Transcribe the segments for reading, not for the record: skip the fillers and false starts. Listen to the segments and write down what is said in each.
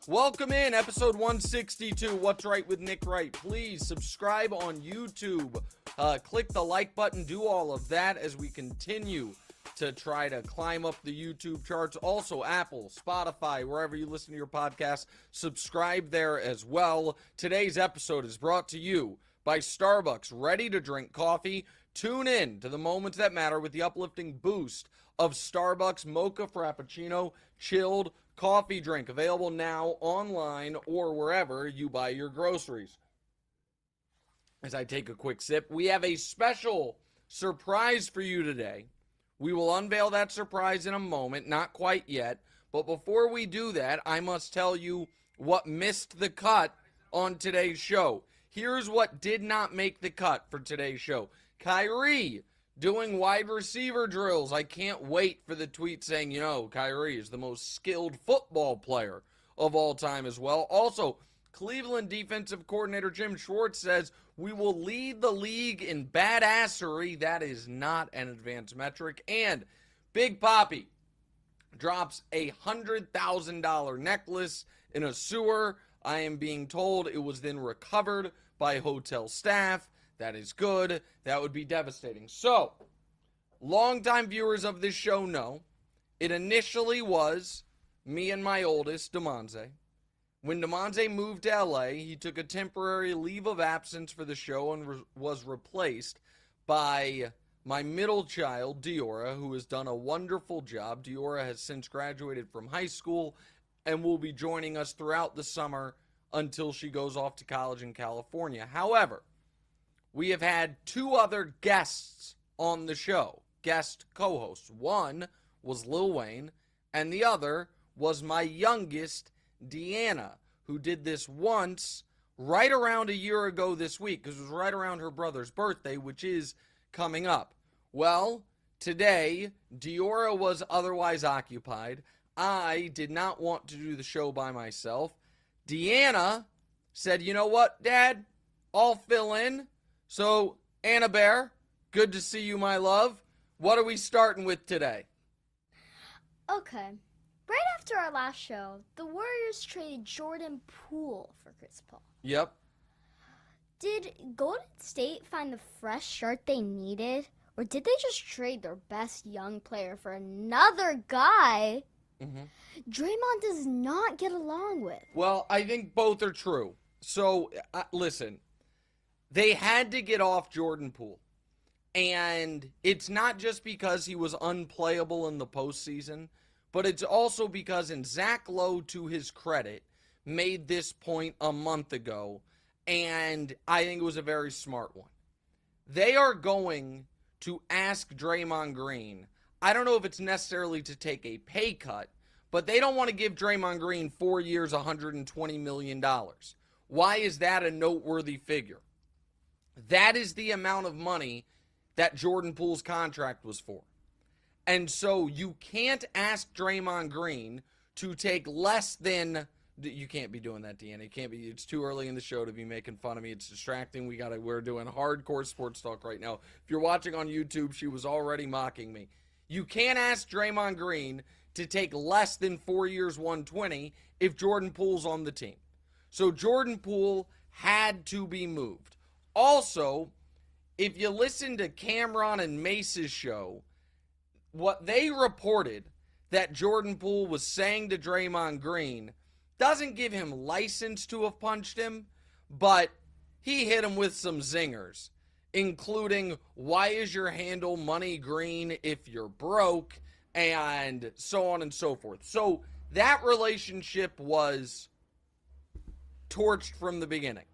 Welcome in, episode 162, What's Right with Nick Wright. Please subscribe on YouTube. Click the like button, do all of that as we continue to try to climb up the YouTube charts. Also, Apple, Spotify, wherever you listen to your podcast, subscribe there as well. Today's episode is brought to you by Starbucks, ready-to-drink coffee. Tune in to the moments that matter with the uplifting boost of Starbucks Mocha Frappuccino chilled coffee drink, available now online or wherever you buy your groceries. As I take a quick sip, we have a special surprise for you today. We will unveil that surprise in a moment, not quite yet, but before we do that, I must tell you what missed the cut on today's show. Here's what did not make the cut for today's show. Kyrie doing wide receiver drills. I can't wait for the tweet saying, Kyrie is the most skilled football player of all time as well. Also, Cleveland defensive coordinator Jim Schwartz says, we will lead the league in badassery. That is not an advanced metric. And Big Papi drops a $100,000 necklace in a sewer. I am being told it was then recovered by hotel staff. That is good. That would be devastating. So, longtime viewers of this show know it initially was me and my oldest, DeMonze. When DeMonze moved to LA, he took a temporary leave of absence for the show and was replaced by my middle child, Diora, who has done a wonderful job. Diora has since graduated from high school and will be joining us throughout the summer until she goes off to college in California. However, we have had two other guests on the show, guest co-hosts. One was Lil Wayne, and the other was my youngest, Deanna, who did this once right around a year ago this week, because it was right around her brother's birthday, which is coming up. Well, today, Diora was otherwise occupied. I did not want to do the show by myself. Deanna said, you know what, Dad? I'll fill in. So, Anna Bear, good to see you, my love. What are we starting with today? Okay. Right after our last show, the Warriors traded Jordan Poole for Chris Paul. Yep. Did Golden State find the fresh start they needed? Or did they just trade their best young player for another guy Draymond does not get along with? Well, I think both are true. So, listen. They had to get off Jordan Poole. And it's not just because he was unplayable in the postseason, but it's also because, and Zach Lowe, to his credit, made this point a month ago, and I think it was a very smart one. They are going to ask Draymond Green, I don't know if it's necessarily to take a pay cut, but they don't want to give Draymond Green 4 years, $120 million. Why is that a noteworthy figure? That is the amount of money that Jordan Poole's contract was for. And so you can't ask Draymond Green to take less than... You can't be doing that, Deanna. You can't be. It's too early in the show to be making fun of me. It's distracting. We're doing hardcore sports talk right now. If you're watching on YouTube, she was already mocking me. You can't ask Draymond Green to take less than 4 years, 120 if Jordan Poole's on the team. So Jordan Poole had to be moved. Also, if you listen to Cameron and Mace's show, what they reported that Jordan Poole was saying to Draymond Green doesn't give him license to have punched him, but he hit him with some zingers, including, why is your handle money green if you're broke, and so on and so forth. So that relationship was torched from the beginning.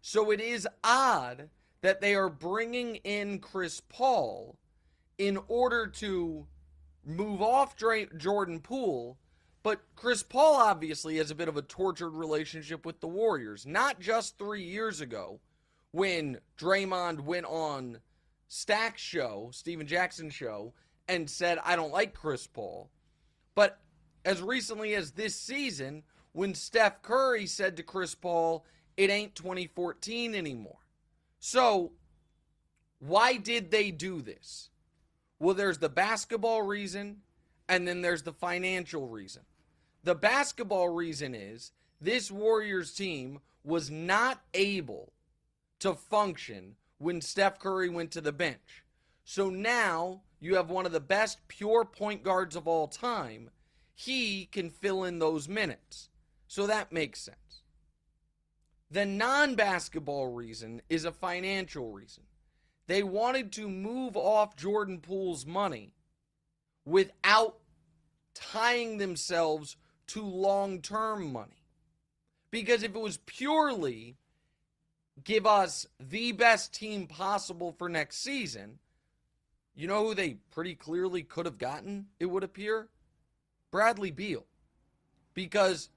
So it is odd that they are bringing in Chris Paul in order to move off Jordan Poole, but Chris Paul obviously has a bit of a tortured relationship with the Warriors. Not just 3 years ago when Draymond went on Stack's show, Steven Jackson's show, and said, I don't like Chris Paul, but as recently as this season when Steph Curry said to Chris Paul, it ain't 2014 anymore. So, why did they do this? Well, there's the basketball reason, and then there's the financial reason. The basketball reason is this Warriors team was not able to function when Steph Curry went to the bench. So now you have one of the best pure point guards of all time. He can fill in those minutes. So that makes sense. The non-basketball reason is a financial reason. They wanted to move off Jordan Poole's money without tying themselves to long-term money. Because if it was purely give us the best team possible for next season, you know who they pretty clearly could have gotten, it would appear? Bradley Beal. Because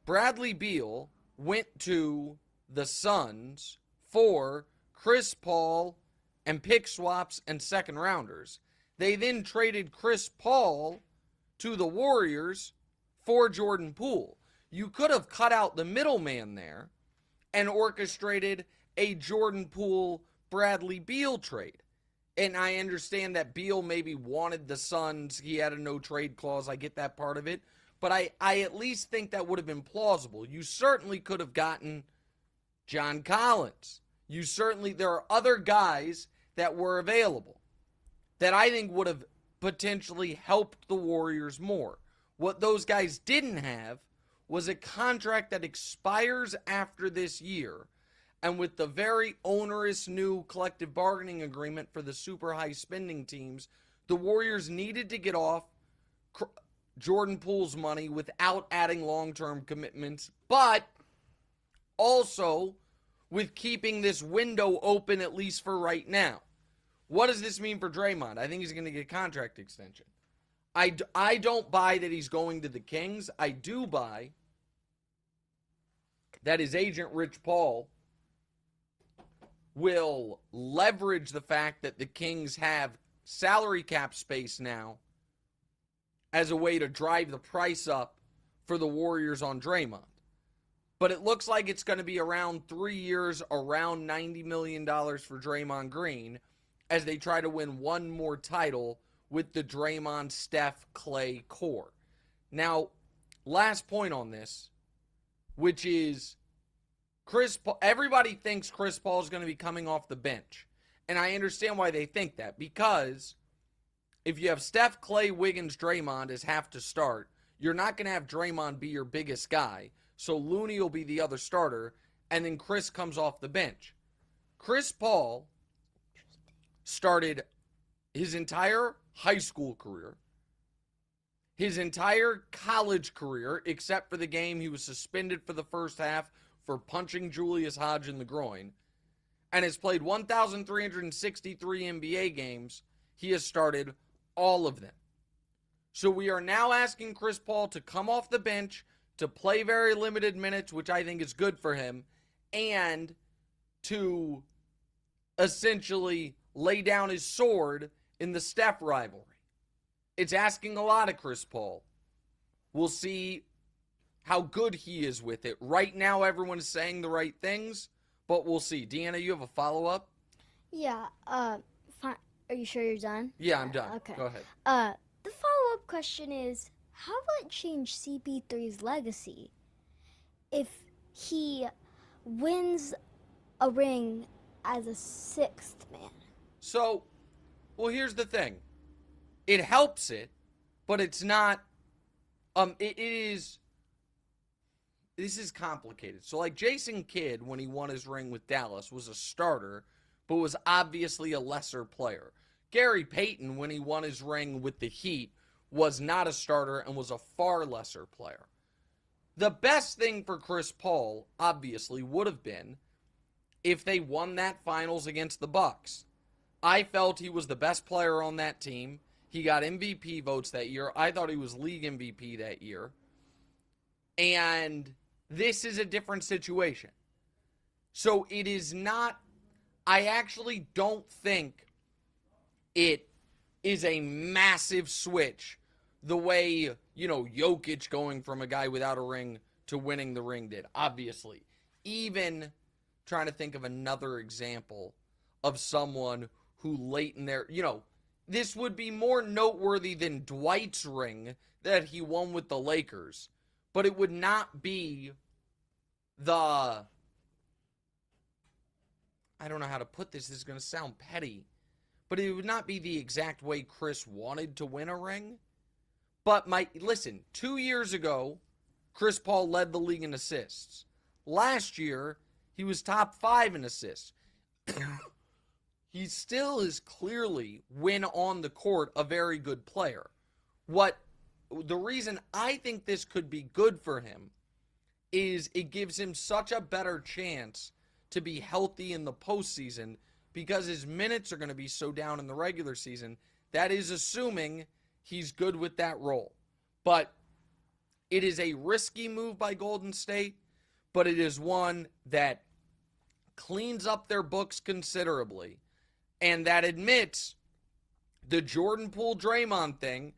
Bradley Beal went to the Suns for Chris Paul and pick swaps and second rounders. They then traded Chris Paul to the Warriors for Jordan Poole. You could have cut out the middleman there and orchestrated a Jordan Poole Bradley Beal trade. And I understand that Beal maybe wanted the Suns. He had a no trade clause. I get that part of it. But I at least think that would have been plausible. You certainly could have gotten John Collins. There are other guys that were available that I think would have potentially helped the Warriors more. What those guys didn't have was a contract that expires after this year. And with the very onerous new collective bargaining agreement for the super high spending teams, the Warriors needed to get off Jordan Poole's money without adding long-term commitments, but also with keeping this window open at least for right now. What does this mean for Draymond? I think he's going to get a contract extension. I don't buy that he's going to the Kings. I do buy that his agent, Rich Paul, will leverage the fact that the Kings have salary cap space now as a way to drive the price up for the Warriors on Draymond. But it looks like it's going to be around 3 years, around $90 million for Draymond Green as they try to win one more title with the Draymond, Steph, Clay core. Now, last point on this, which is Chris Paul. Everybody thinks Chris Paul is going to be coming off the bench. And I understand why they think that. Because if you have Steph, Clay, Wiggins, Draymond as have to start, you're not going to have Draymond be your biggest guy. So Looney will be the other starter. And then Chris comes off the bench. Chris Paul started his entire high school career, his entire college career, except for the game he was suspended for the first half for punching Julius Hodge in the groin, and has played 1,363 NBA games. He has started all of them. So we are now asking Chris Paul to come off the bench, to play very limited minutes, which I think is good for him, and to essentially lay down his sword in the Steph rivalry. It's asking a lot of Chris Paul. We'll see how good he is with it. Right now, everyone is saying the right things, but we'll see. Deanna, you have a follow-up? Yeah, fine. Are you sure you're done? Yeah, I'm done. Okay. Go ahead. The follow-up question is, how will it change CP3's legacy if he wins a ring as a sixth man? So, well, here's the thing. It helps it, but it's not, this is complicated. So, like, Jason Kidd, when he won his ring with Dallas, was a starter, but was obviously a lesser player. Gary Payton, when he won his ring with the Heat, was not a starter and was a far lesser player. The best thing for Chris Paul, obviously, would have been if they won that finals against the Bucks. I felt he was the best player on that team. He got MVP votes that year. I thought he was league MVP that year. And this is a different situation. So it is not, I actually don't think it is a massive switch the way, Jokic going from a guy without a ring to winning the ring did, obviously. Even trying to think of another example of someone who late in their, this would be more noteworthy than Dwight's ring that he won with the Lakers, but it would not be I don't know how to put this. This is going to sound petty, but it would not be the exact way Chris wanted to win a ring. But listen, 2 years ago, Chris Paul led the league in assists. Last year, he was top 5 in assists. He still is clearly, when on the court, a very good player. The reason I think this could be good for him is it gives him such a better chance to be healthy in the postseason because his minutes are going to be so down in the regular season. That is assuming he's good with that role. But it is a risky move by Golden State, but it is one that cleans up their books considerably and that admits the Jordan Poole Draymond thing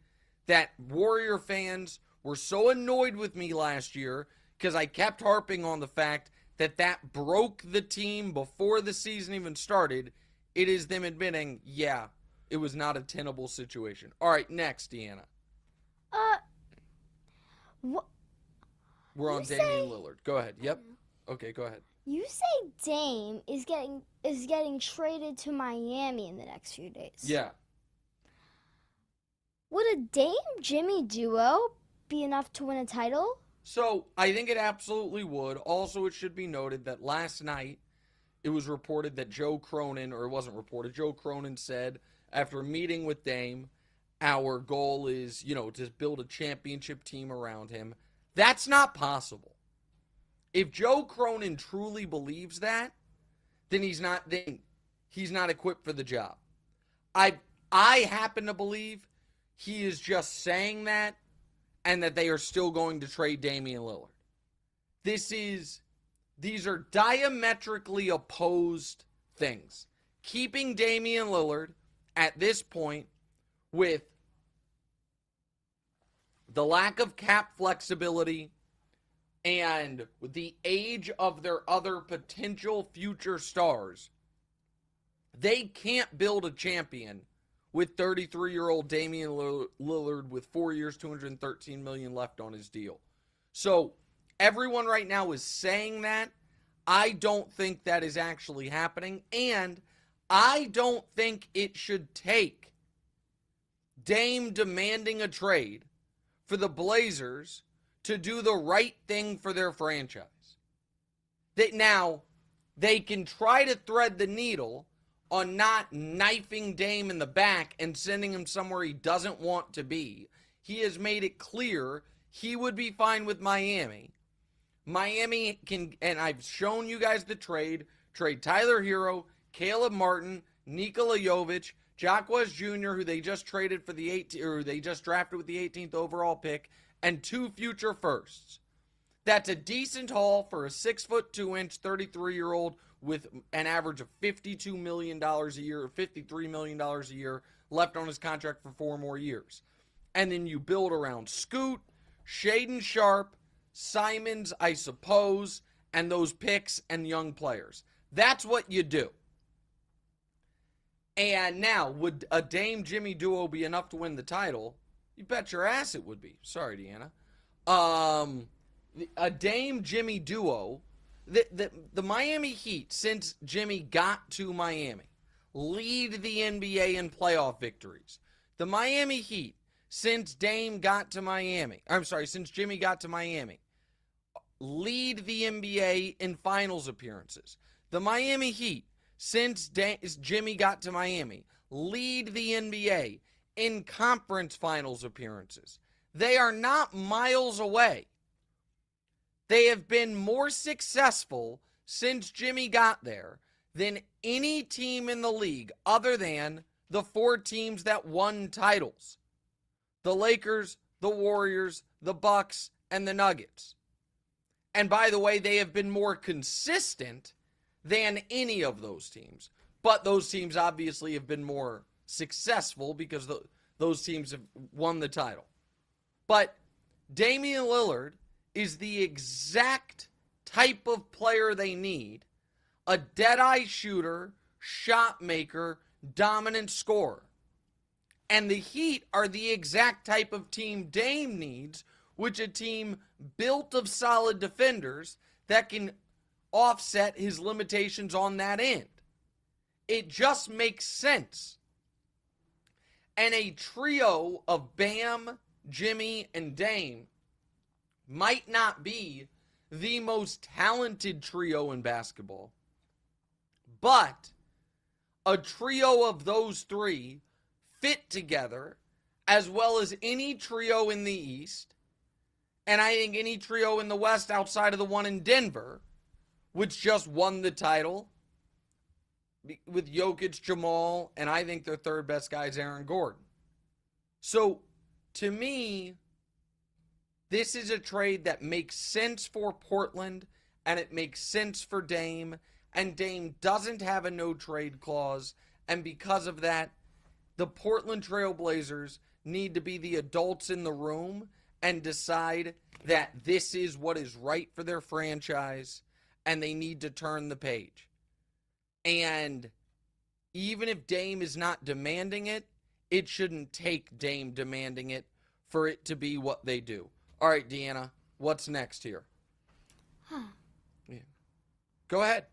that Warrior fans were so annoyed with me last year because I kept harping on the fact that broke the team before the season even started. It is them admitting, yeah, it was not a tenable situation. All right, next, Deanna. What? We're on Damian Lillard. Go ahead. Yep. Okay, go ahead. You say Dame is getting traded to Miami in the next few days. Yeah. Would a Dame-Jimmy duo be enough to win a title? So, I think it absolutely would. Also, it should be noted that last night, it was reported that Joe Cronin, or it wasn't reported, Joe Cronin said, after a meeting with Dame, our goal is, to build a championship team around him. That's not possible. If Joe Cronin truly believes that, then he's not equipped for the job. I happen to believe he is just saying that and that they are still going to trade Damian Lillard. These are diametrically opposed things. Keeping Damian Lillard at this point with the lack of cap flexibility and with the age of their other potential future stars, they can't build a champion with 33-year-old Damian Lillard with 4 years, $213 million left on his deal. So everyone right now is saying that. I don't think that is actually happening, and I don't think it should take Dame demanding a trade for the Blazers to do the right thing for their franchise. Now, they can try to thread the needle on not knifing Dame in the back and sending him somewhere he doesn't want to be. He has made it clear he would be fine with Miami. Miami can, and I've shown you guys the trade Tyler Hero, Caleb Martin, Nikola Jovic, Jacquez Jr., who they just traded for they just drafted with the 18th overall pick, and 2 future firsts. That's a decent haul for a 6'2", 33-year-old with an average of $52 million a year, or $53 million a year left on his contract for 4 more years. And then you build around Scoot, Shaden Sharp, Simons, I suppose, and those picks and young players. That's what you do. And now, would a Dame-Jimmy duo be enough to win the title? You bet your ass it would be. Sorry, Deanna. A Dame-Jimmy duo, the Miami Heat, since Jimmy got to Miami, lead the NBA in playoff victories. The Miami Heat, since Jimmy got to Miami, lead the NBA in finals appearances. The Miami Heat, since Jimmy got to Miami, lead the NBA in conference finals appearances. They are not miles away. They have been more successful since Jimmy got there than any team in the league other than the 4 teams that won titles. The Lakers, the Warriors, the Bucks, and the Nuggets. And by the way, they have been more consistent than any of those teams. But those teams obviously have been more successful because those teams have won the title. But Damian Lillard is the exact type of player they need. A dead-eye shooter, shot maker, dominant scorer. And the Heat are the exact type of team Dame needs, which a team built of solid defenders that can offset his limitations on that end. It just makes sense. And a trio of Bam, Jimmy, and Dame might not be the most talented trio in basketball, but a trio of those three fit together as well as any trio in the East, and I think any trio in the West outside of the one in Denver, which just won the title with Jokic, Jamal, and I think their third best guy is Aaron Gordon. So, to me, this is a trade that makes sense for Portland, and it makes sense for Dame, and Dame doesn't have a no-trade clause, and because of that, the Portland Trail Blazers need to be the adults in the room and decide that this is what is right for their franchise, and they need to turn the page. And even if Dame is not demanding it, it shouldn't take Dame demanding it for it to be what they do. All right, Deanna, what's next here? Yeah. Go ahead.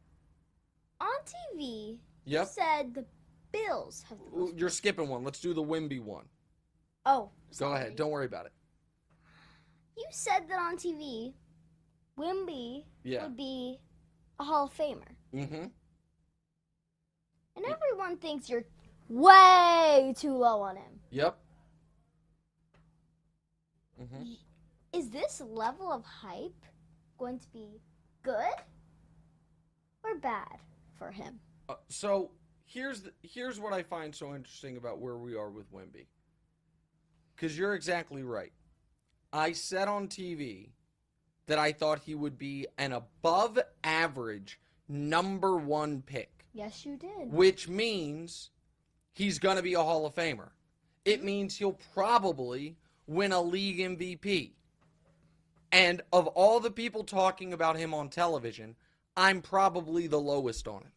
On TV, Yep. you said the Bills have the most. You're skipping one. Let's do the Wemby one. Oh, Go ahead. Don't worry about it. You said that on TV, Wemby would be a Hall of Famer. Mm-hmm. And everyone thinks you're way too low on him. Yep. Mm-hmm. Is this level of hype going to be good or bad for him? So here's what I find so interesting about where we are with Wemby. Because you're exactly right. I said on TV that I thought he would be an above average number one pick. Yes, you did. Which means he's going to be a Hall of Famer. It means he'll probably win a league MVP. And of all the people talking about him on television, I'm probably the lowest on him.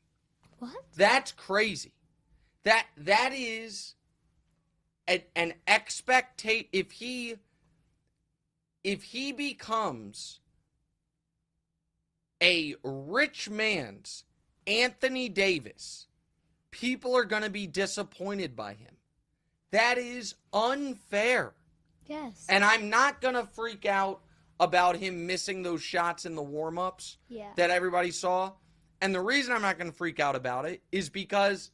What? That's crazy. That is an expectation. If he becomes a rich man's Anthony Davis, people are going to be disappointed by him. That is unfair. Yes. And I'm not going to freak out about him missing those shots in the warm-ups that everybody saw. And the reason I'm not going to freak out about it is because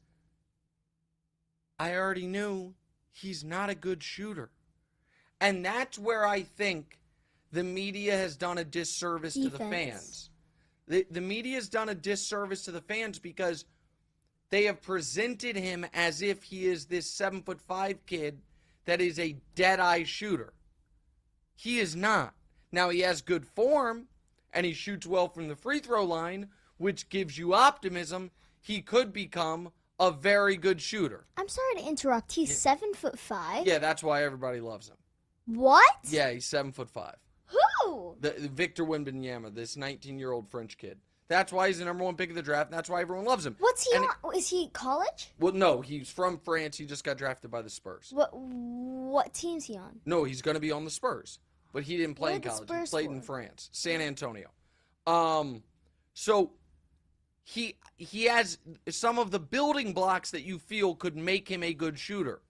I already knew he's not a good shooter. And that's where I think the media has done a disservice to the fans. The media has done a disservice to the fans because they have presented him as if he is this 7'5" kid that is a dead-eye shooter. He is not. Now, he has good form, and he shoots well from the free throw line, which gives you optimism. He could become a very good shooter. I'm sorry to interrupt. He's 7'5". Yeah, that's why everybody loves him. What? Yeah, he's 7'5". Who? The Victor Wembanyama, this 19-year-old French kid. That's why he's the number one pick of the draft, and that's why everyone loves him. What's he on? Is he college? Well, no, he's from France. He just got drafted by the Spurs. What team's he on? No, he's going to be on the Spurs, but he didn't play in college. He played in France, San Antonio. So he has some of the building blocks that you feel could make him a good shooter.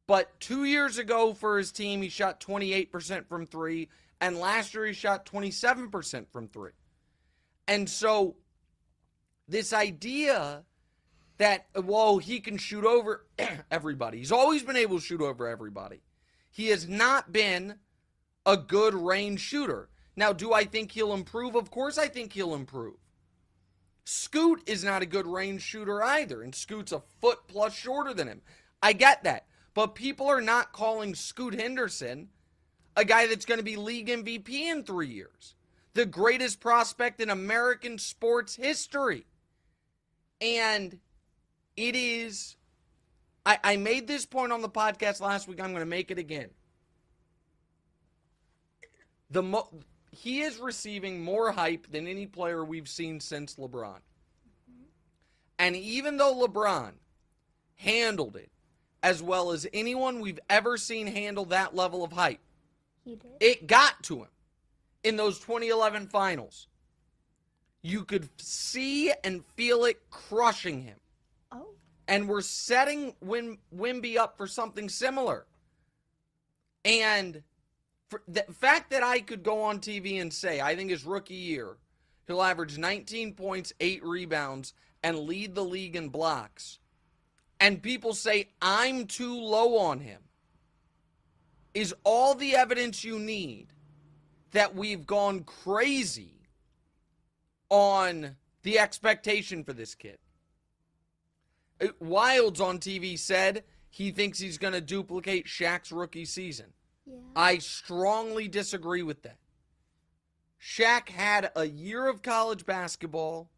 But 2 years ago for his team, he shot 28% from three, and last year he shot 27% from three. And so this idea that, whoa, he can shoot over everybody. He's always been able to shoot over everybody. He has not been a good range shooter. Now, do I think he'll improve? Of course I think he'll improve. Scoot is not a good range shooter either, and Scoot's a foot plus shorter than him. I get that. But people are not calling Scoot Henderson a guy that's going to be league MVP in 3 years. The greatest prospect in American sports history. And it is, I made this point on the podcast last week. I'm going to make it again. He is receiving more hype than any player we've seen since LeBron. And even though LeBron handled it as well as anyone we've ever seen handle that level of hype, He did. it got to him in those 2011 finals. you could see and feel it crushing him. Oh. And we're setting Wemby up for something similar. And for the fact that I could go on TV and say, I think his rookie year, he'll average 19 points, 8 rebounds, and lead the league in blocks. And people say, I'm too low on him, is all the evidence you need that we've gone crazy on the expectation for this kid. Wilds on TV said he thinks he's going to duplicate Shaq's rookie season. Yeah. I strongly disagree with that. Shaq had a year of college basketball,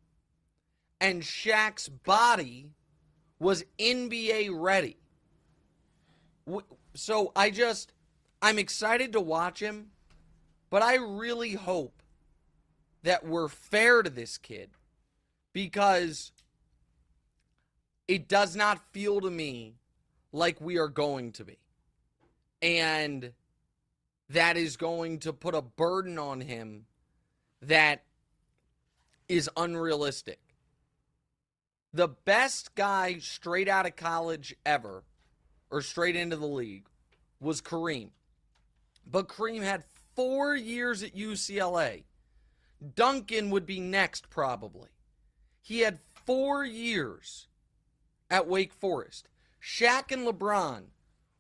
and Shaq's body was NBA ready. So I'm excited to watch him, but I really hope that we're fair to this kid, because it does not feel to me like we are going to be. And that is going to put a burden on him that is unrealistic. The best guy straight out of college ever, or straight into the league, was Kareem. But Kareem had 4 years at UCLA. Duncan would be next, probably. He had 4 years at Wake Forest. Shaq and LeBron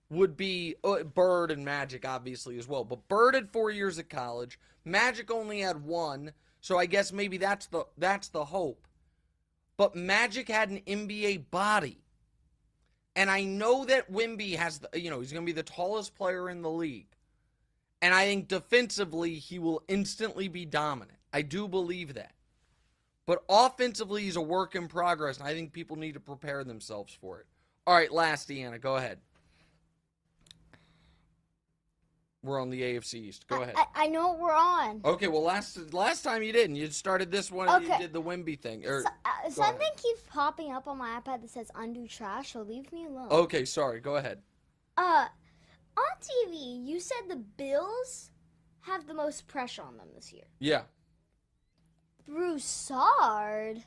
would be, Bird and Magic obviously as well, but Bird had 4 years at college. Magic only had 1, so I guess maybe that's the hope. But Magic had an NBA body. And I know that Wemby has, he's going to be the tallest player in the league. And I think defensively he will instantly be dominant. I do believe that. But offensively he's a work in progress, and I think people need to prepare themselves for it. All right, last, Deanna, go ahead. We're on the AFC East. Go ahead. I know what we're on. Okay, well, last time you didn't. You started this one and you did the Wemby thing. Something keeps popping up on my iPad that says undo trash, so leave me alone. Okay, sorry. Go ahead. On TV, you said the Bills have the most pressure on them this year. Yeah. Broussard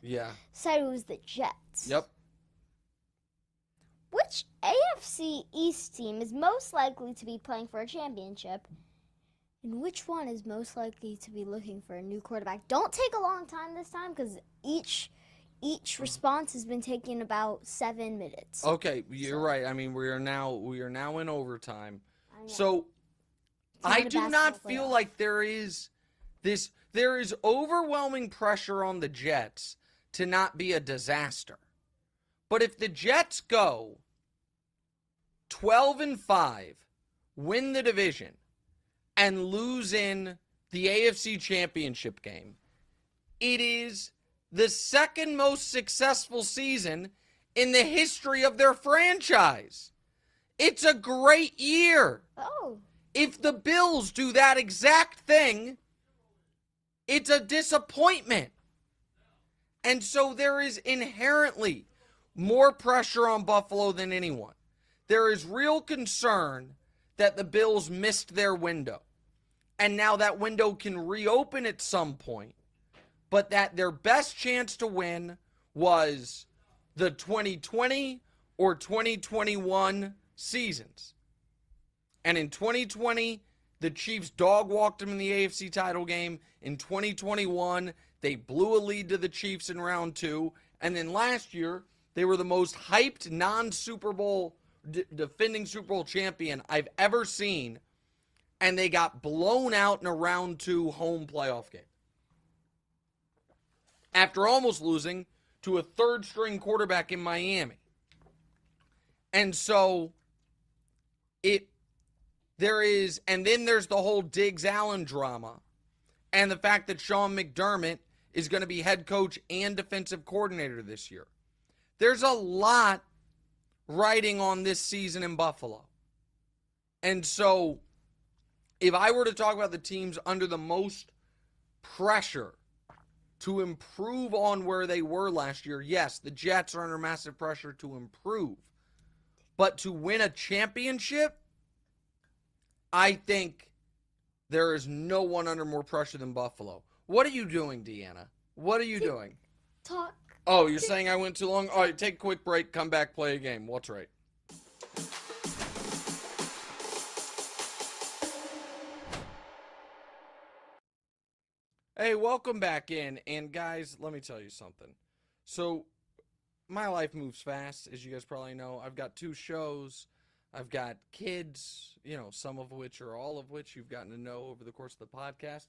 said it was the Jets. Yep. Which AFC East team is most likely to be playing for a championship? And which one is most likely to be looking for a new quarterback? Don't take a long time this time, because each response has been taking about 7 minutes. Okay, you're right. I mean, we are now in overtime. So I do not feel like there is overwhelming pressure on the Jets to not be a disaster. But if the Jets go 12-5, win the division, and lose in the AFC Championship game, it is the second most successful season in the history of their franchise. It's a great year. Oh. If the Bills do that exact thing, it's a disappointment. And so there is inherently more pressure on Buffalo than anyone. There is real concern that the Bills missed their window. And now that window can reopen at some point. But that their best chance to win was the 2020 or 2021 seasons. And in 2020, the Chiefs dog-walked them in the AFC title game. In 2021, they blew a lead to the Chiefs in round 2. And then last year, they were the most hyped non-Super Bowl defending Super Bowl champion I've ever seen. And they got blown out in a round 2 home playoff game. After almost losing to a third-string quarterback in Miami. And so, there's the whole Diggs-Allen drama. And the fact that Sean McDermott is going to be head coach and defensive coordinator this year. There's a lot riding on this season in Buffalo. And so, if I were to talk about the teams under the most pressure to improve on where they were last year, yes, the Jets are under massive pressure to improve. But to win a championship, I think there is no one under more pressure than Buffalo. What are you doing, Deanna? What are you doing? Talk. Oh, you're saying I went too long? All right, take a quick break, come back, play a game. What's right? Hey, welcome back in. And guys, let me tell you something. So, my life moves fast, as you guys probably know. I've got 2 shows. I've got kids, some of which or all of which you've gotten to know over the course of the podcast.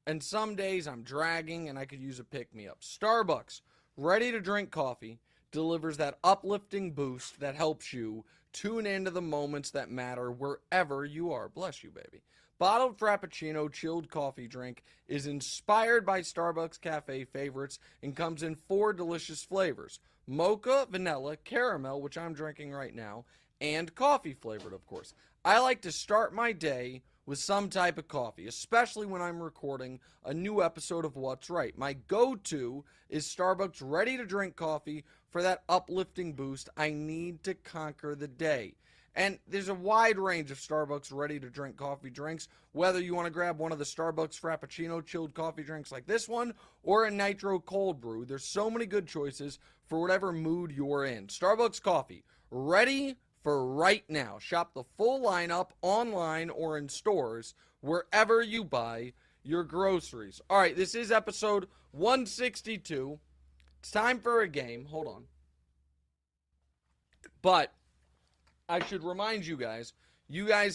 And some days I'm dragging and I could use a pick-me-up. Starbucks, ready-to-drink coffee, delivers that uplifting boost that helps you tune into the moments that matter wherever you are. Bless you, baby. Bottled Frappuccino chilled coffee drink is inspired by Starbucks cafe favorites and comes in 4 delicious flavors. Mocha, vanilla, caramel, which I'm drinking right now, and coffee flavored, of course. I like to start my day with some type of coffee, especially when I'm recording a new episode of What's Right. My go-to is Starbucks ready-to-drink coffee for that uplifting boost I need to conquer the day. And there's a wide range of Starbucks ready-to-drink coffee drinks, whether you want to grab one of the Starbucks Frappuccino chilled coffee drinks like this one, or a Nitro cold brew. There's so many good choices for whatever mood you're in. Starbucks coffee, ready for right now. Shop the full lineup online or in stores, wherever you buy your groceries. All right, this is episode 162. It's time for a game. Hold on. But I should remind you guys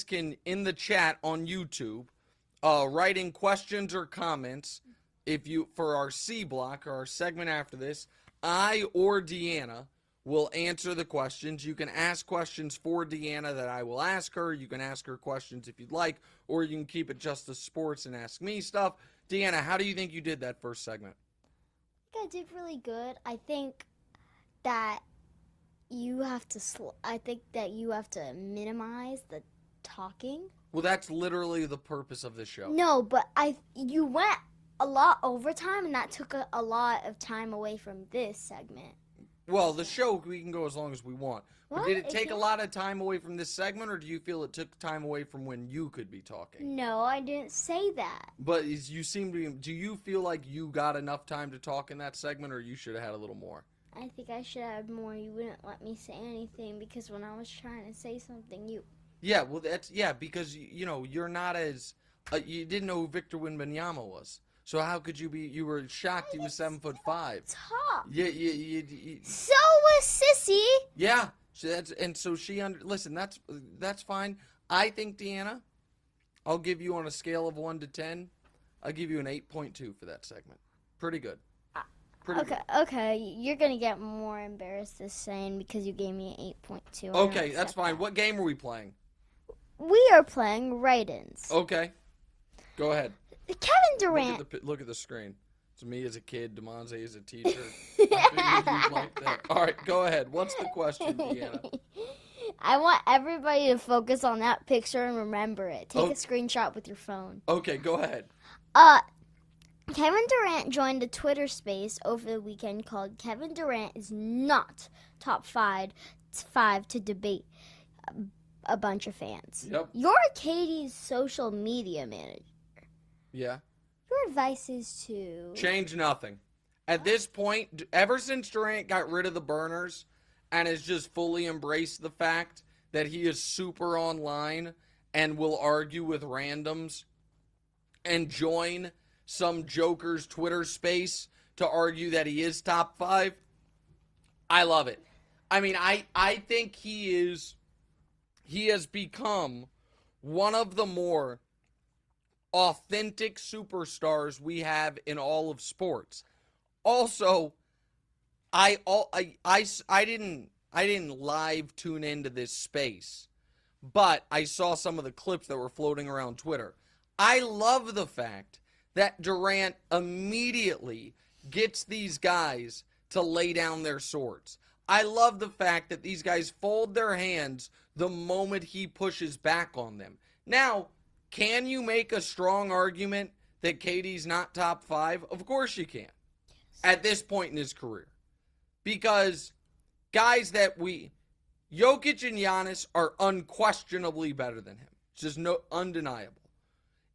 can, in the chat on YouTube, write in questions or comments for our C block, or our segment after this. I or Deanna will answer the questions. You can ask questions for Deanna that I will ask her. You can ask her questions if you'd like, or you can keep it just to sports and ask me stuff. Deanna, how do you think you did that first segment? I think I did really good. I think that you have to minimize the talking. Well, that's literally the purpose of this show. No, but you went a lot overtime, and that took a lot of time away from this segment. Well, the show, we can go as long as we want. What? But did it take a lot of time away from this segment, or do you feel it took time away from when you could be talking? No, I didn't say that. But do you feel like you got enough time to talk in that segment, or you should have had a little more? I think I should have had more. You wouldn't let me say anything because when I was trying to say something, you... Yeah, well, because, you're not as... you didn't know who Victor Wembanyama was. So how could you be... You were shocked he was 7'5". Talk. Yeah. So was Sissy. Yeah. Listen, that's fine. I think, Deanna, I'll give you on a scale of 1 to 10, I'll give you an 8.2 for that segment. Pretty good. Okay, you're going to get more embarrassed this saying because you gave me an 8.2. Okay, that's fine. What game are we playing? We are playing Wright-Ins. Okay. Go ahead. Kevin Durant. Look at the screen. It's me as a kid, DeMonze as a teacher. I figured you'd like that. All right, go ahead. What's the question, Deanna? I want everybody to focus on that picture and remember it. Take a screenshot with your phone. Okay, go ahead. Kevin Durant joined a Twitter space over the weekend called Kevin Durant is not top five to debate a bunch of fans. Yep. You're Katie's social media manager. Yeah. Your advice is to... Change nothing. At this point, ever since Durant got rid of the burners and has just fully embraced the fact that he is super online and will argue with randoms and join some joker's Twitter space to argue that he is top 5, I love it. I mean, I think he has become one of the more authentic superstars we have in all of sports. Also, I didn't live tune into this space, but I saw some of the clips that were floating around Twitter. I love the fact that Durant immediately gets these guys to lay down their swords. I love the fact that these guys fold their hands the moment he pushes back on them. Now, can you make a strong argument that KD's not top 5? Of course you can. At this point in his career. Because guys Jokic and Giannis are unquestionably better than him. It's just undeniable.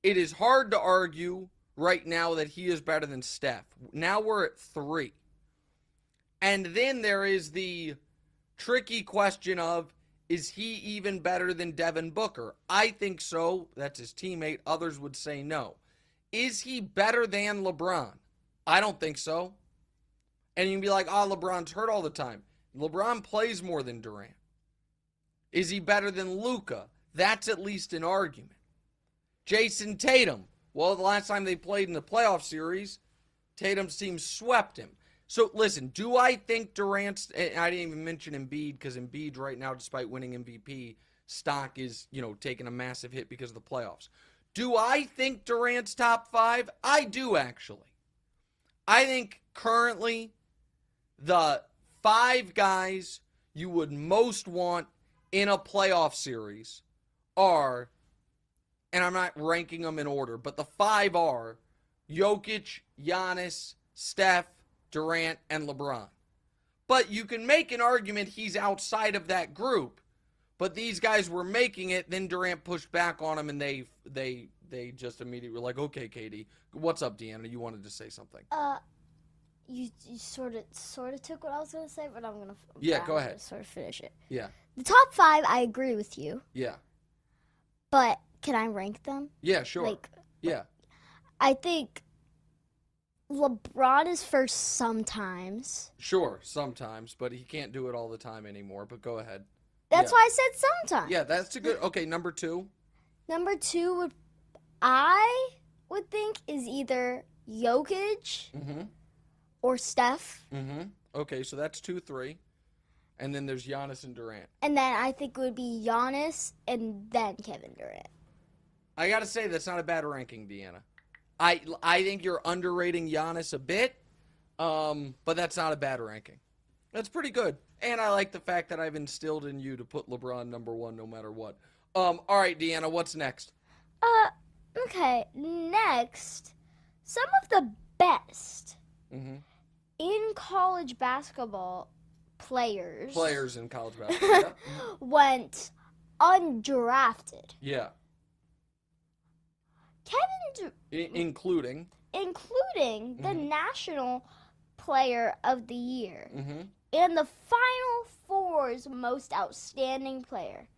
It is hard to argue right now that he is better than Steph. Now we're at 3. And then there is the tricky question of, is he even better than Devin Booker? I think so. That's his teammate. Others would say no. Is he better than LeBron? I don't think so. And you can be like, LeBron's hurt all the time. LeBron plays more than Durant. Is he better than Luka? That's at least an argument. Jason Tatum. Well, the last time they played in the playoff series, Tatum's team swept him. So, listen, do I think Durant's, and I didn't even mention Embiid, because Embiid right now, despite winning MVP, stock is, taking a massive hit because of the playoffs. Do I think Durant's top 5? I do, actually. I think currently the 5 guys you would most want in a playoff series are, and I'm not ranking them in order, but the 5 are Jokic, Giannis, Steph, Durant, and LeBron. But you can make an argument he's outside of that group, but these guys were making it, then Durant pushed back on him, and they just immediately were like, okay, Katie, what's up, Deanna? You wanted to say something. You sort of took what I was going to say, but I'm going to... Yeah, go ahead. Sort of finish it. Yeah. The top 5, I agree with you. Yeah. But can I rank them? Yeah, sure. Yeah. I think LeBron is first sometimes. Sure, sometimes, but he can't do it all the time anymore, but go ahead. That's why I said sometimes. Yeah, that's a good... Okay, number 2. Number 2 I would think is either Jokic or Steph. Okay, so that's 2, 3. And then there's Giannis and Durant. And then I think it would be Giannis and then Kevin Durant. I got to say, that's not a bad ranking, Deanna. I think you're underrating Giannis a bit, but that's not a bad ranking. That's pretty good. And I like the fact that I've instilled in you to put LeBron number 1 no matter what. All right, Deanna, what's next? Okay, next, some of the best in college basketball players in college basketball went undrafted. Yeah. Including the National Player of the Year and the Final Four's most outstanding player.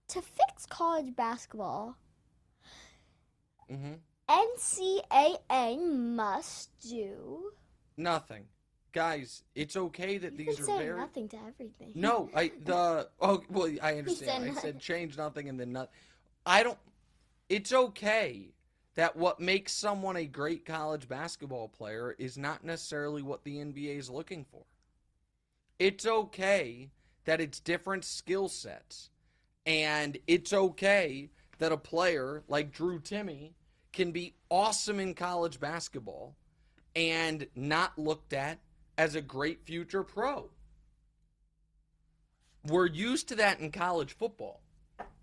To fix college basketball, NCAA must do nothing. Guys, it's okay that these are very... nothing to everything. No, I understand. I said change nothing and then nothing. It's okay that what makes someone a great college basketball player is not necessarily what the NBA is looking for. It's okay that it's different skill sets. And it's okay that a player like Drew Timme can be awesome in college basketball and not looked at as a great future pro. We're used to that in college football.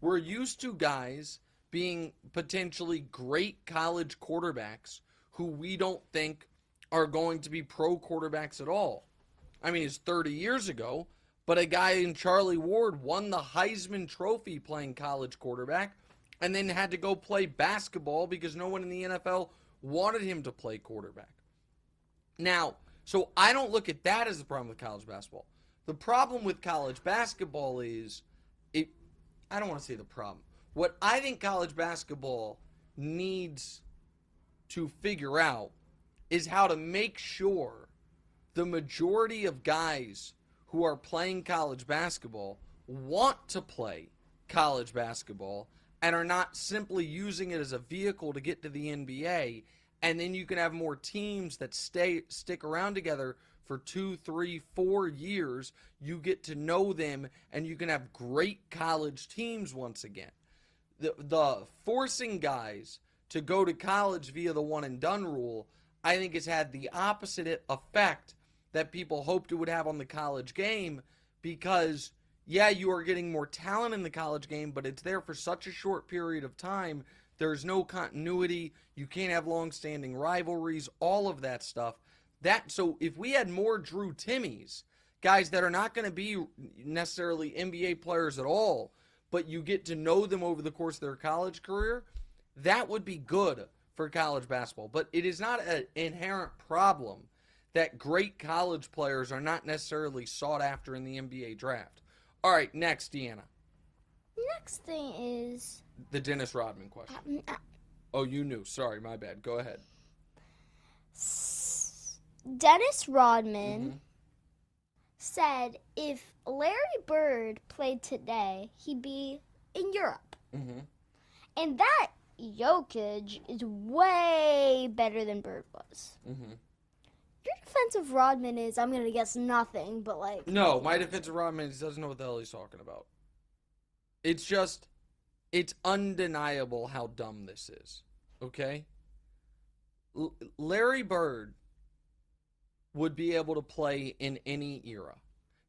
We're used to guys being potentially great college quarterbacks who we don't think are going to be pro quarterbacks at all. I mean, it's 30 years ago, but a guy in Charlie Ward won the Heisman Trophy playing college quarterback and then had to go play basketball because no one in the NFL wanted him to play quarterback. Now, so I don't look at that as the problem with college basketball. The problem with college basketball is, I don't want to say the problem. What I think college basketball needs to figure out is how to make sure the majority of guys who are playing college basketball want to play college basketball and are not simply using it as a vehicle to get to the NBA, and then you can have more teams that stick around together for 2, 3, 4 years. You get to know them, and you can have great college teams once again. The forcing guys to go to college via the one-and-done rule, I think has had the opposite effect that people hoped it would have on the college game, because, yeah, you are getting more talent in the college game, but it's there for such a short period of time. There's no continuity. You can't have long-standing rivalries, all of that stuff. So if we had more Drew Timmes, guys that are not going to be necessarily NBA players at all, but you get to know them over the course of their college career, that would be good for college basketball. But it is not an inherent problem that great college players are not necessarily sought after in the NBA draft. All right, next, Deanna. Next thing is The Dennis Rodman question. Oh, you knew. Sorry, my bad. Go ahead. Dennis Rodman said if Larry Bird played today, he'd be in Europe. And that Jokic is way better than Bird was. Your defense of Rodman is, I'm going to guess nothing, but like... No, my defense of Rodman doesn't know what the hell he's talking about. It's just, it's undeniable how dumb this is, okay? Larry Bird would be able to play in any era.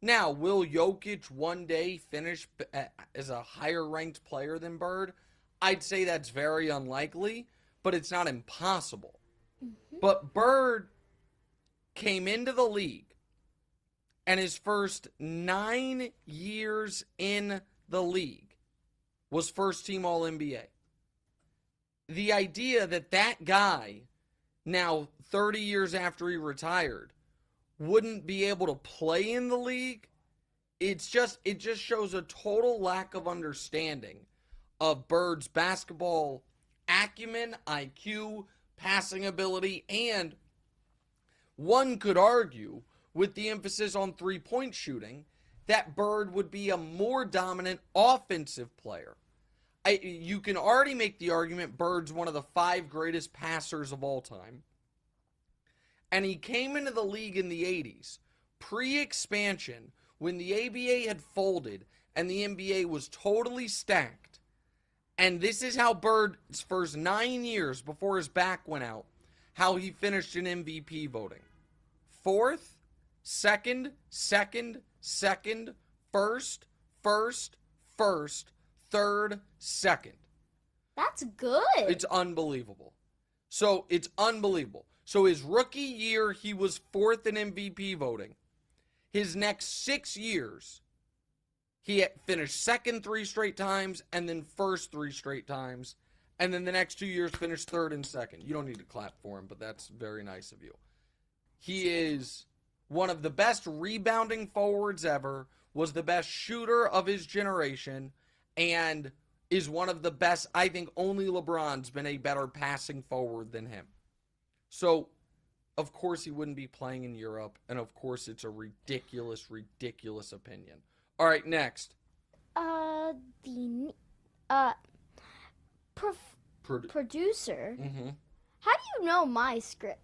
Now, will Jokic one day finish as a higher-ranked player than Bird? I'd say that's very unlikely, but it's not impossible. But Bird came into the league, and his first 9 years in the league was first-team All-NBA. The idea that that guy, now 30 years after he retired, wouldn't be able to play in the league, it just shows a total lack of understanding of Bird's basketball acumen, IQ, passing ability, and one could argue, with the emphasis on three-point shooting, that Bird would be a more dominant offensive player. You can already make the argument Bird's one of the 5 greatest passers of all time. And he came into the league in the 80s, pre-expansion, when the ABA had folded and the NBA was totally stacked. And this is how Bird's first 9 years before his back went out, how he finished in MVP voting. 4th, 2nd, 2nd, 2nd, 1st, 1st, 1st, 3rd, 2nd. That's good. It's unbelievable. So, it's unbelievable. So, his rookie year, he was 4th in MVP voting. His next 6 years, he finished 2nd 3 straight times, and then 1st 3 straight times. And then the next 2 years, finished 3rd and 2nd. You don't need to clap for him, but that's very nice of you. He is one of the best rebounding forwards ever, was the best shooter of his generation, and is one of the best. I think only LeBron's been a better passing forward than him. So, of course he wouldn't be playing in Europe, and of course it's a ridiculous, ridiculous opinion. All right, next. Producer. How do you know my script?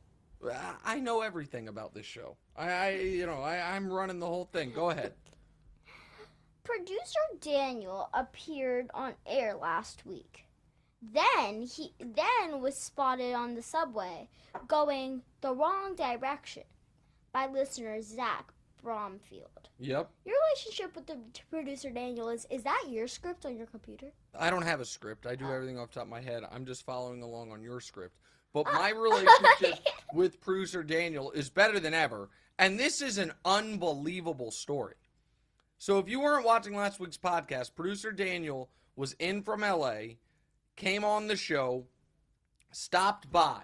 I know everything about this show. I'm running the whole thing. Go ahead. Producer Daniel appeared on air last week. Then he was spotted on the subway going the wrong direction by listener Zach Bromfield. Yep. Your relationship with the producer Daniel is that your script on your computer? I don't have a script. I do everything off the top of my head. I'm just following along on your script. But my relationship with producer Daniel is better than ever. And this is an unbelievable story. So if you weren't watching last week's podcast, producer Daniel was in from LA, came on the show, stopped by,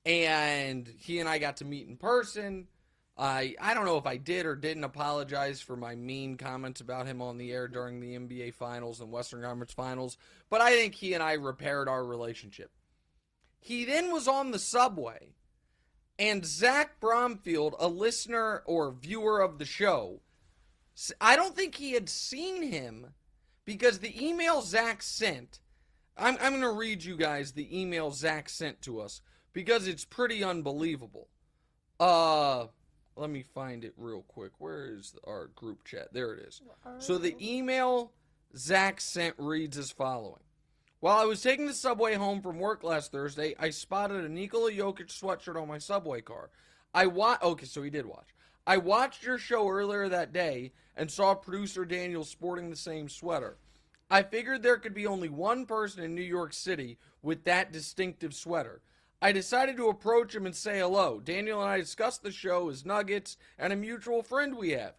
and he and I got to meet in person. I don't know if I did or didn't apologize for my mean comments about him on the air during the NBA Finals and Western Conference Finals, but I think he and I repaired our relationship. He then was on the subway, and Zach Bromfield, a listener or viewer of the show, I don't think he had seen him because the email Zach sent, I'm going to read you guys the email Zach sent to us because it's pretty unbelievable. Let me find it real quick. Where is our group chat? There it is. So the email Zach sent reads as following. While I was taking the subway home from work last Thursday, I spotted a Nikola Jokic sweatshirt on my subway car. Okay, so he did watch. I watched your show earlier that day and saw producer Daniel sporting the same sweater. I figured there could be only one person in New York City with that distinctive sweater. I decided to approach him and say hello. Daniel and I discussed the show, his nuggets, and a mutual friend we have.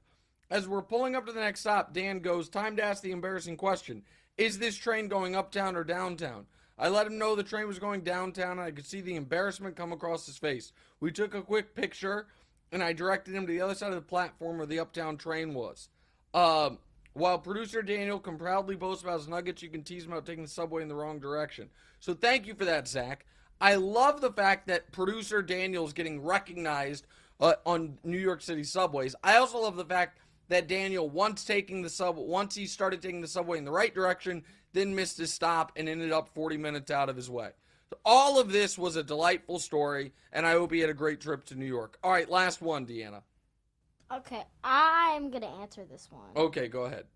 As we're pulling up to the next stop, Dan goes, time to ask the embarrassing question. Is this train going uptown or downtown? I let him know the train was going downtown, and I could see the embarrassment come across his face. We took a quick picture, and I directed him to the other side of the platform where the uptown train was. While producer Daniel can proudly boast about his nuggets, you can tease him about taking the subway in the wrong direction. So thank you for that, Zach. I love the fact that producer Daniel's getting recognized on New York City subways. I also love the fact that Daniel, once he started taking the subway in the right direction, then missed his stop and ended up 40 minutes out of his way. So all of this was a delightful story, and I hope he had a great trip to New York. All right, last one, Deanna. Okay, I'm going to answer this one. Okay, go ahead.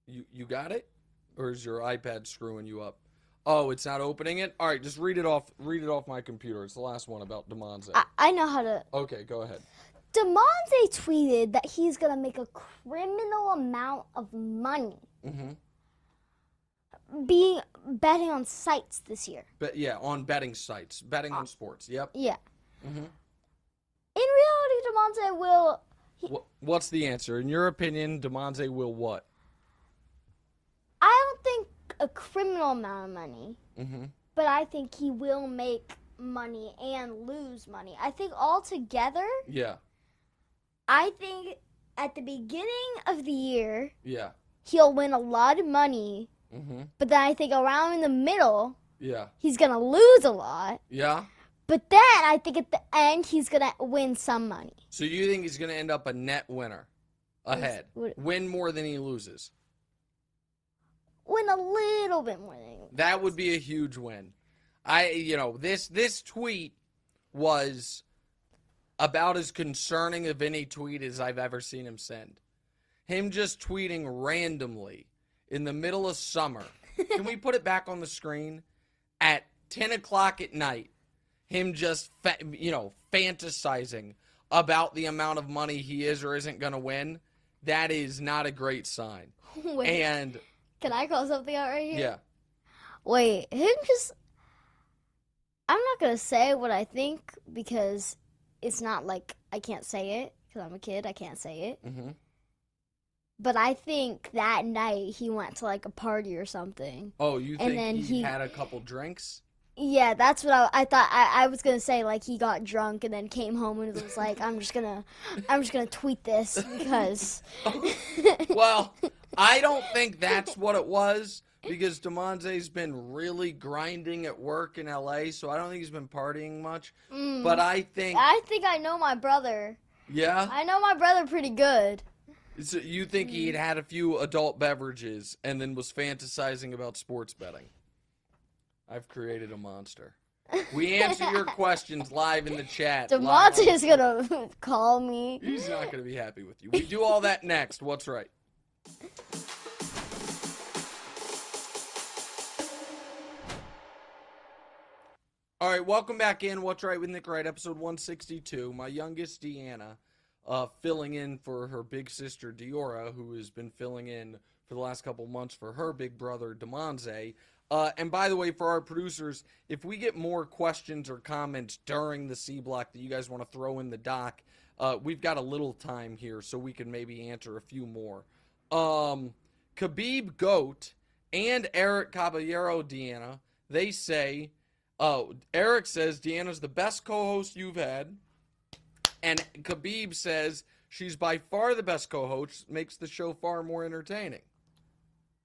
You got it? Or is your iPad screwing you up? Oh, it's not opening it? All right, just read it off my computer. It's the last one about DeMonze. I know how to. Okay, go ahead. DeMonze tweeted that he's going to make a criminal amount of money betting on sites this year. But yeah, on betting sites. Betting on sports. Yep. Yeah. In reality, DeMonze will... What's the answer? In your opinion, DeMonze will what? I don't think a criminal amount of money, but I think he will make money and lose money. I think altogether, I think at the beginning of the year, he'll win a lot of money, but then I think around in the middle, he's going to lose a lot. Yeah. But then I think at the end, he's going to win some money. So you think he's going to end up a net winner ahead? Win more than he loses? Win a little bit more than he loses. That would be a huge win. This tweet was about as concerning of any tweet as I've ever seen him send. Him just tweeting randomly in the middle of summer. Can we put it back on the screen? At 10 o'clock at night. Him just, fantasizing about the amount of money he is or isn't going to win. That is not a great sign. Wait, and can I call something out right here? Yeah. Wait, I'm not going to say what I think because it's not like I can't say it because I'm a kid. I can't say it. But I think that night he went to like a party or something. Oh, you think he had a couple drinks? Yeah, that's what I thought. I was gonna say, like, he got drunk and then came home and was like, I'm just gonna tweet this because. Well, I don't think that's what it was because DeMonze's been really grinding at work in LA, so I don't think he's been partying much. But I think I know my brother. Yeah. I know my brother pretty good. So you think he had a few adult beverages and then was fantasizing about sports betting? I've created a monster. We answer your questions live in the chat. DeMonte is going to call me. He's not going to be happy with you. We do all that next. What's right? All right, welcome back in. What's Right with Nick Wright, episode 162. My youngest, Deanna, filling in for her big sister, Diora, who has been filling in for the last couple months for her big brother, DeMonze. And by the way, for our producers, if we get more questions or comments during the C block that you guys want to throw in the doc, we've got a little time here so we can maybe answer a few more. Khabib Goat and Eric Caballero, Deanna, they say, Eric says Deanna's the best co-host you've had. And Khabib says she's by far the best co-host, makes the show far more entertaining.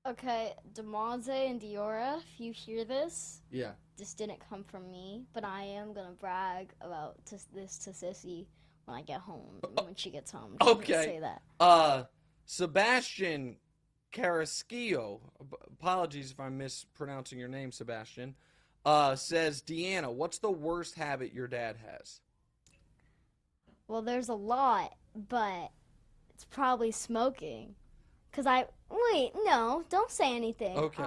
Okay, DeMonze and Diora, if you hear this, this didn't come from me, but I am going to brag about this to Sissy when I get home, when she gets home. Okay. Say that. Sebastian Carrasquillo, apologies if I'm mispronouncing your name, Sebastian, says, Deanna, what's the worst habit your dad has? Well, there's a lot, but it's probably smoking. Wait, no, don't say anything. Okay.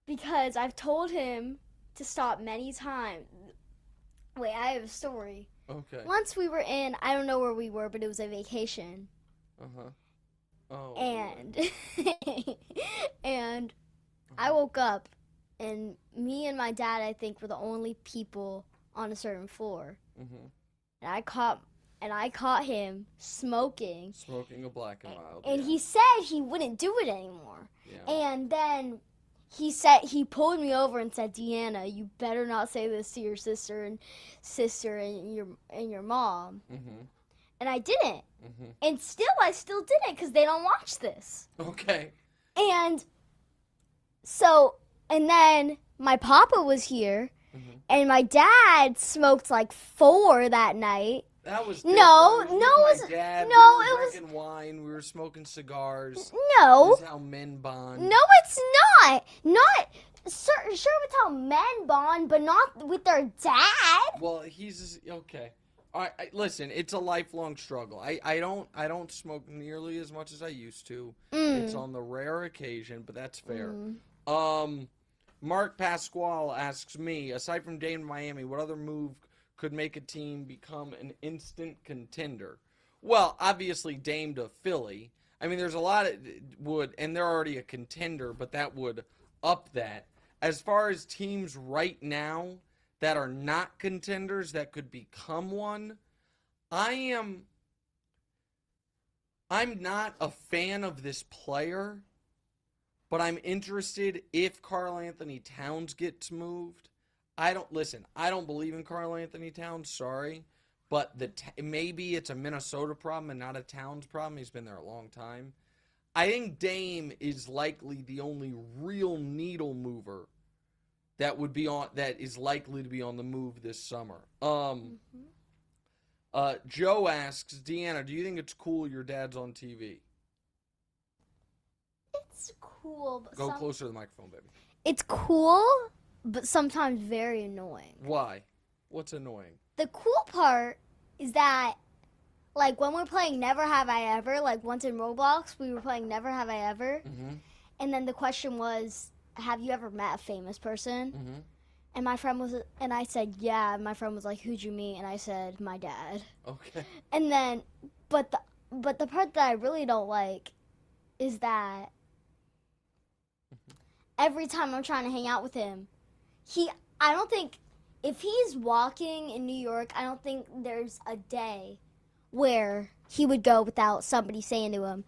Because I've told him to stop many times. Wait, I have a story. Okay. Once we were I don't know where we were, but it was a vacation. Oh. And, and I woke up, and me and my dad, I think, were the only people on a certain floor. And I caught him smoking. Smoking a Black and Mild. And he said he wouldn't do it anymore. Yeah. And then he pulled me over and said, "Deanna, you better not say this to your sister and your mom." Mm-hmm. And I didn't. Mm-hmm. And I still didn't because they don't watch this. Okay. And so, and then my papa was here, and my dad smoked like 4 that night. That was no, different. no, It was with my dad. We were drinking wine. We were smoking cigars. No, This is how men bond. no, it's not. Not sure it's how men bond, but not with their dad. Well, he's okay. All right, listen, it's a lifelong struggle. I don't smoke nearly as much as I used to. It's on the rare occasion, but that's fair. Mark Pasquale asks me, aside from Dame to Miami, what other move could make a team become an instant contender? Well, obviously Dame to Philly. I mean, there's a lot of and they're already a contender, but that would up that. As far as teams right now that are not contenders that could become one, I'm not a fan of this player, but I'm interested if Karl Anthony Towns gets moved. I don't believe in Karl Anthony Towns, sorry, but maybe it's a Minnesota problem and not a Towns problem. He's been there a long time. I think Dame is likely the only real needle mover that is likely to be on the move this summer. Joe asks, Deanna, do you think it's cool your dad's on TV? It's cool, but Go closer to the microphone, baby. It's cool, but sometimes very annoying. Why? What's annoying? The cool part is that, like, when we're playing Never Have I Ever, like, once in Roblox, we were playing Never Have I Ever, and then the question was, have you ever met a famous person? And I said, yeah, and my friend was like, who'd you meet? And I said, my dad. Okay. And then, but the part that I really don't like is that every time I'm trying to hang out with him, I don't think, if he's walking in New York, I don't think there's a day where he would go without somebody saying to him,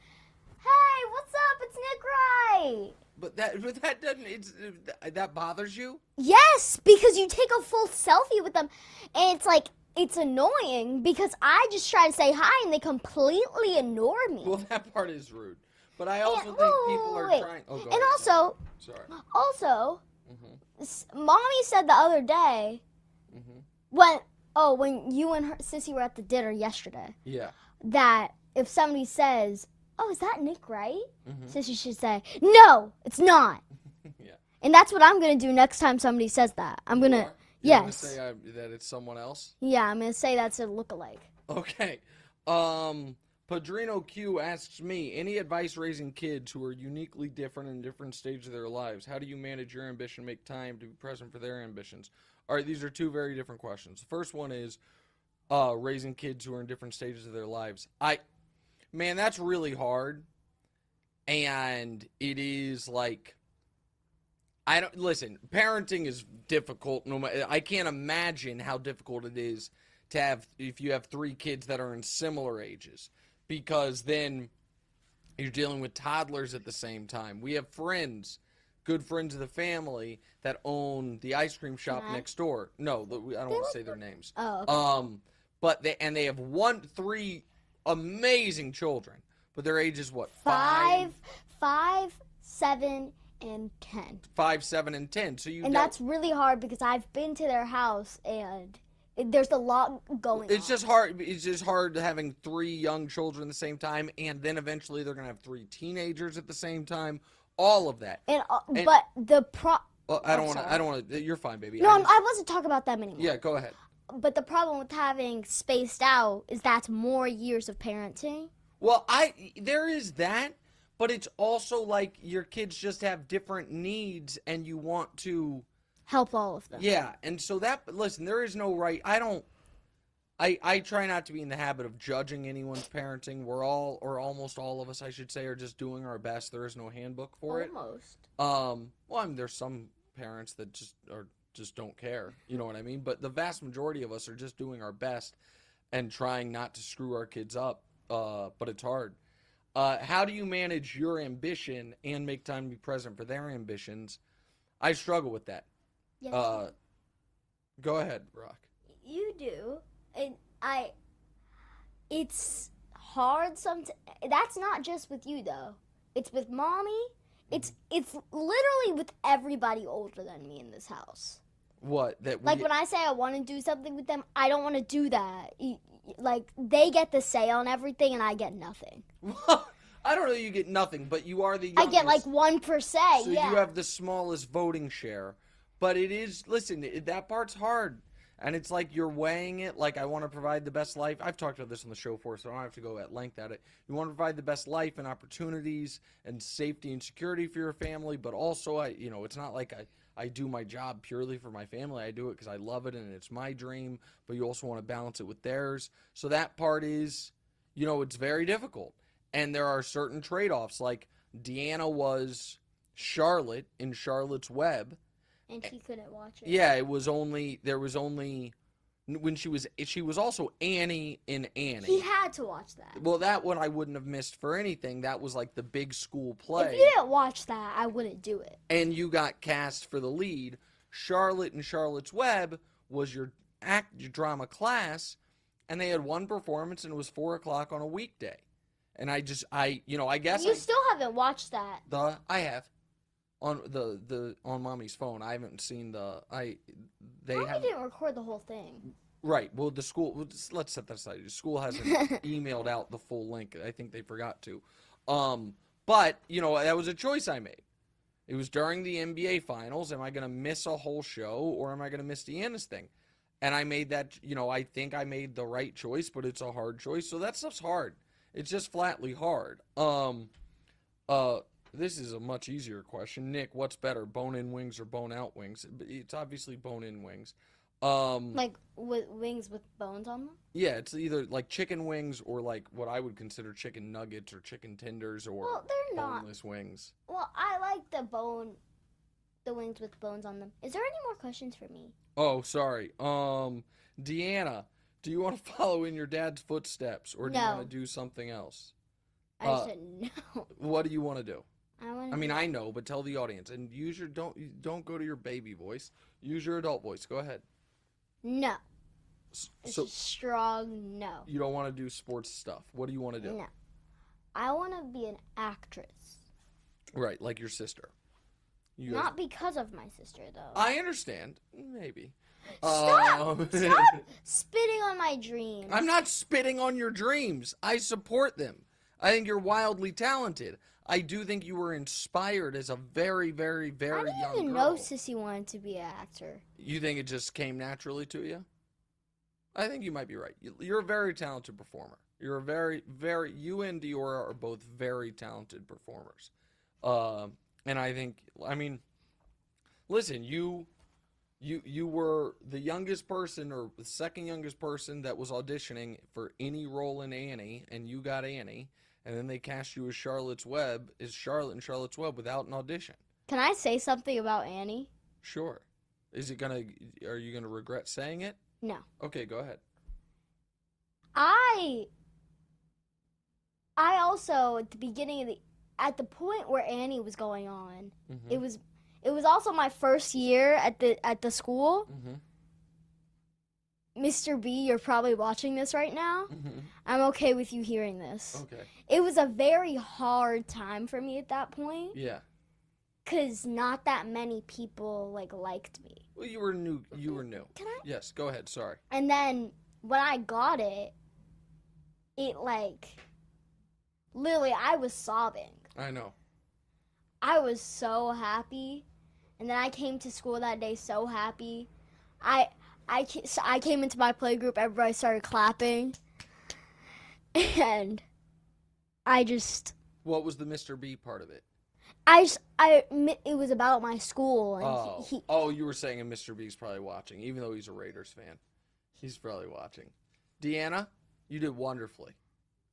hey, what's up? It's Nick Wright. But that doesn't, that bothers you? Yes, because you take a full selfie with them, and it's like, it's annoying because I just try to say hi and they completely ignore me. Well, that part is rude. But I also think people are trying. Oh, go ahead. Also, Mommy said the other day, when you and Sissy were at the dinner yesterday, that if somebody says, oh, is that Nick Wright? Sissy should say, no, it's not. And that's what I'm going to do next time somebody says that. I'm going to, yes. Gonna say that it's someone else? Yeah, I'm going to say that's a lookalike. Okay. Padrino Q asks me, any advice raising kids who are uniquely different in different stages of their lives? How do you manage your ambition, make time to be present for their ambitions? All right, these are 2 very different questions. The first one is raising kids who are in different stages of their lives. Man, that's really hard. And it is like, listen, parenting is difficult. I can't imagine how difficult it is to have, if you have 3 kids that are in similar ages, because then you're dealing with toddlers at the same time. We have friends, good friends of the family, that own the ice cream shop next door. No, I don't want to say their names. Oh, okay. But they have 3 amazing children, but their age is what? 5, 7, and 10. 5, 7, and 10. And that's really hard because I've been to their house and there's a lot going on. It's just hard. It's just hard having 3 young children at the same time, and then eventually they're gonna have 3 teenagers at the same time. All of that. But the Well, I don't want to. You're fine, baby. No, I wasn't talking about them anymore. Yeah, go ahead. But the problem with having spaced out is that's more years of parenting. Well, there is that, but it's also like your kids just have different needs, and you want to help all of them. Yeah, and so listen, there is no right. I try not to be in the habit of judging anyone's parenting. We're all, or almost all of us, I should say, are just doing our best. There is no handbook for it. Almost. Well, I mean, there's some parents that just don't care. You know what I mean? But the vast majority of us are just doing our best and trying not to screw our kids up. But it's hard. How do you manage your ambition and make time to be present for their ambitions? I struggle with that. Yes, Go ahead, Rock. you do. And it's hard sometimes. That's not just with you, though. It's with Mommy. It's literally with everybody older than me in this house. What? Like, when I say I want to do something with them, I don't want to do that. Like, they get the say on everything, and I get nothing. I don't know you get nothing, but you are the I youngest. get, like, 1%, so yeah. you have the smallest voting share. But it is, listen, that part's hard. And it's like you're weighing it, like I want to provide the best life. I've talked about this on the show before, so I don't have to go at length at it. You want to provide the best life and opportunities and safety and security for your family, but also, it's not like I do my job purely for my family. I do it because I love it and it's my dream, but you also want to balance it with theirs. So that part is, it's very difficult. And there are certain trade-offs, like Deanna was Charlotte in Charlotte's Web. And he couldn't watch it. Yeah, there was only, when she was also Annie in Annie. He had to watch that. Well, that one I wouldn't have missed for anything. That was like the big school play. If you didn't watch that, I wouldn't do it. And you got cast for the lead. Charlotte in Charlotte's Web was your drama class, and they had one performance, and it was 4 o'clock on a weekday. And I guess You still haven't watched that. I have. On on Mommy's phone, I haven't seen Mommy didn't record the whole thing. Right. Well, the school. Let's set that aside. The school hasn't emailed out the full link. I think they forgot to. But that was a choice I made. It was during the NBA finals. Am I going to miss a whole show, or am I going to miss Deanna's thing? And I made that. I think I made the right choice, but it's a hard choice. So that stuff's hard. It's just flatly hard. This is a much easier question. Nick, what's better, bone-in wings or bone-out wings? It's obviously bone-in wings. Like with wings with bones on them? Yeah, it's either like chicken wings or like what I would consider chicken nuggets or chicken tenders or boneless wings. Well, I like the wings with bones on them. Is there any more questions for me? Oh, sorry. Deanna, do you want to follow in your dad's footsteps or do you want to do something else? I said no. What do you want to do? I know, but tell the audience and use your don't go to your baby voice. Use your adult voice. Go ahead. No. So strong no. You don't want to do sports stuff. What do you want to do? No. I want to be an actress. Right, like your sister. Not because of my sister, though. I understand. Maybe. Stop spitting on my dreams. I'm not spitting on your dreams. I support them. I think you're wildly talented. I do think you were inspired as a very, very, very young girl. I didn't even know Sissy wanted to be an actor. You think it just came naturally to you? I think you might be right. You're a very talented performer. You're a very, very... You and Diora are both very talented performers. And I think... listen, you were the youngest person or the second youngest person that was auditioning for any role in Annie, and you got Annie. And then they cast you as Charlotte in Charlotte's Web without an audition. Can I say something about Annie? Sure. Are you gonna regret saying it? No. Okay, go ahead. I also at the point where Annie was going on, it was also my first year at the school. Mm-hmm. Mr. B, you're probably watching this right now. Mm-hmm. I'm okay with you hearing this. Okay. It was a very hard time for me at that point. Yeah. Because not that many people, liked me. Well, you were new. Can I? Yes, go ahead. Sorry. And then when I got it, literally, I was sobbing. I know. I was so happy. And then I came to school that day so happy. I came into my playgroup, everybody started clapping, and I just... What was the Mr. B part of it? It was about my school. And you were saying Mr. B's probably watching, even though he's a Raiders fan. He's probably watching. Deanna, you did wonderfully.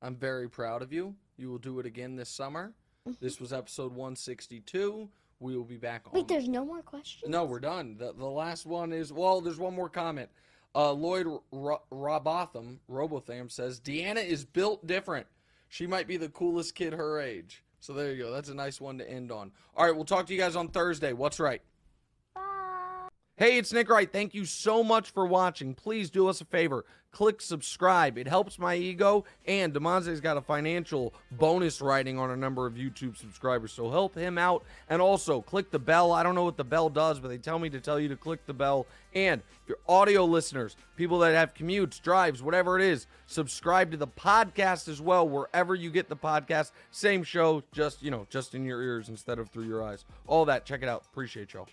I'm very proud of you. You will do it again this summer. This was episode 162. We will be back on. Wait, there's no more questions? No, we're done. The last one is, there's one more comment. Lloyd Robotham says, Deanna is built different. She might be the coolest kid her age. So there you go. That's a nice one to end on. All right, we'll talk to you guys on Thursday. What's right? Hey, it's Nick Wright. Thank you so much for watching. Please do us a favor. Click subscribe. It helps my ego, and DeMonte's got a financial bonus writing on a number of YouTube subscribers, so help him out. And also, click the bell. I don't know what the bell does, but they tell me to tell you to click the bell. And if you're audio listeners, people that have commutes, drives, whatever it is, subscribe to the podcast as well, wherever you get the podcast. Same show, just in your ears instead of through your eyes. All that. Check it out. Appreciate y'all.